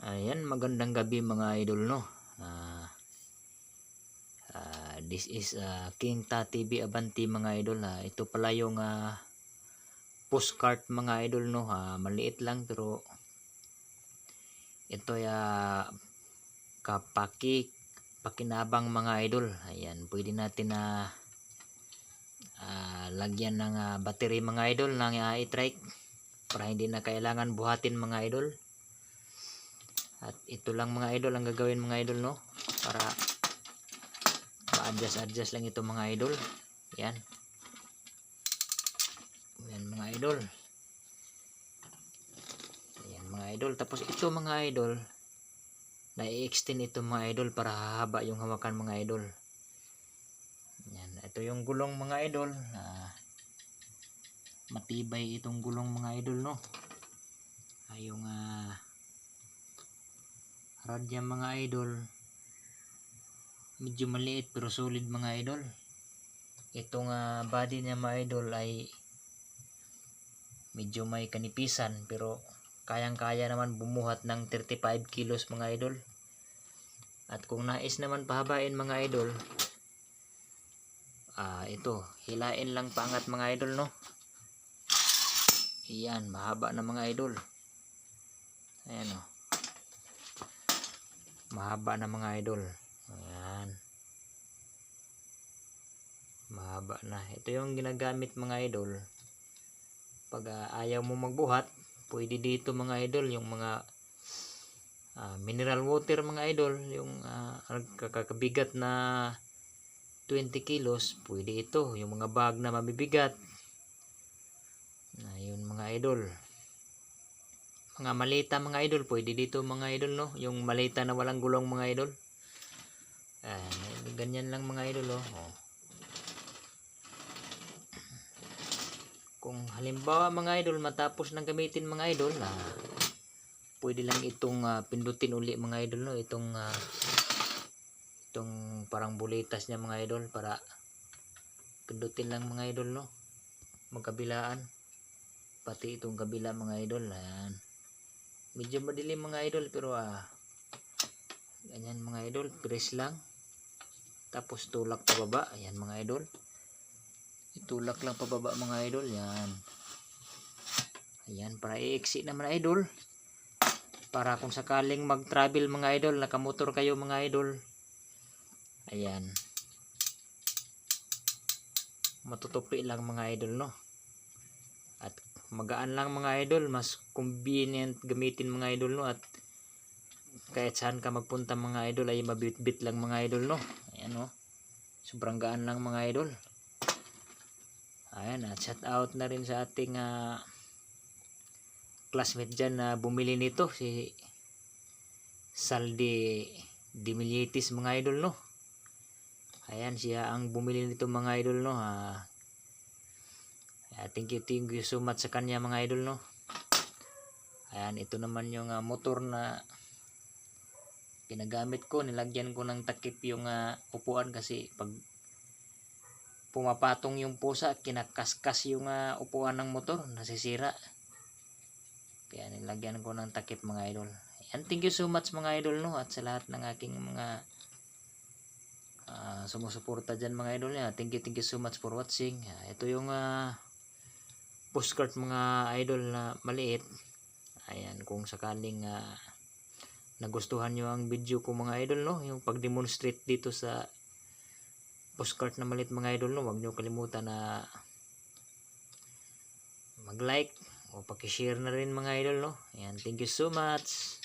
Ayan, magandang gabi mga idol, no. This is King Ta TV Abanti mga idol. Ito pala yung postcard mga idol, no. Maliit lang pero ito pakinabang mga idol. Ayan, pwede natin na lagyan ng battery mga idol ng e-trike para hindi na kailangan buhatin mga idol. At ito lang mga idol ang gagawin mga idol, no, para ma-adjust lang ito mga idol. Yan mga idol. Ayan mga idol. Tapos ito mga idol, na-i-extend ito mga idol para hahaba yung hawakan mga idol. Yan. Ito yung gulong mga idol. Matibay itong gulong mga idol, no. Yung radya mga idol, medyo maliit pero solid mga idol. Itong body niya mga idol ay medyo may kanipisan pero kayang-kaya naman bumuhat ng 35 kilos mga idol. At kung nais naman pahabain mga idol, ito, hilain lang paangat mga idol, no. Iyan, mahaba na mga idol. Ayan, oh. Mahaba na mga idol. Ayan. Mahaba na. Ito yung ginagamit mga idol. Pag ayaw mo magbuhat, pwede dito mga idol yung mga mineral water mga idol, yung kakabigat na 20 kilos, pwede ito. Yung mga bag na mabibigat, yun mga idol. Mga malita mga idol, pwede dito mga idol, no. Yung malita na walang gulong mga idol. Ganyan lang mga idol, oh. Kung halimbawa mga idol matapos nang gamitin mga idol, pwede lang itong pindutin uli mga idol, no. Itong parang bulitas niya mga idol, para pindutin lang mga idol, no. Magkabilaan, pati itong kabila mga idol. Ayan. Medyo madilim mga idol pero ganyan mga idol, press lang tapos tulak pababa. Ayan mga idol, itulak lang pababa mga idol. Yan. Ayan, para i-exit naman idol, para kung sakaling mag-travel mga idol, nakamotor kayo mga idol, ayan, matutupi lang mga idol, no. At magaan lang mga idol, mas convenient gamitin mga idol, no. At kahit saan ka magpunta mga idol ay mabitbit lang mga idol, no. Ayan, no, sobrang gaan lang mga idol. Ayan, at shout out na rin sa ating classmate dyan na bumili nito, si Saldi Dimilitis mga idol, no. Ayan, siya ang bumili nito mga idol, no. Thank you so much sa kanya mga idol, no. Ayan, ito naman yung motor na ginagamit ko. Nilagyan ko ng takip yung upuan kasi pag pumapatong yung pusa, kinakaskas yung upuan ng motor, nasisira. Kaya nilagyan ko ng takip mga idol. Ayan, thank you so much mga idol, no. At sa lahat ng aking mga sumusuporta dyan mga idol, thank you so much for watching. Ito yung postcard mga idol na maliit. Ayan, kung sakaling nagustuhan nyo ang video ko mga idol, no, yung pag-demonstrate dito sa postcard na maliit mga idol, no, huwag nyo kalimutan na mag-like o paki-share na rin mga idol, no. Ayan, thank you so much.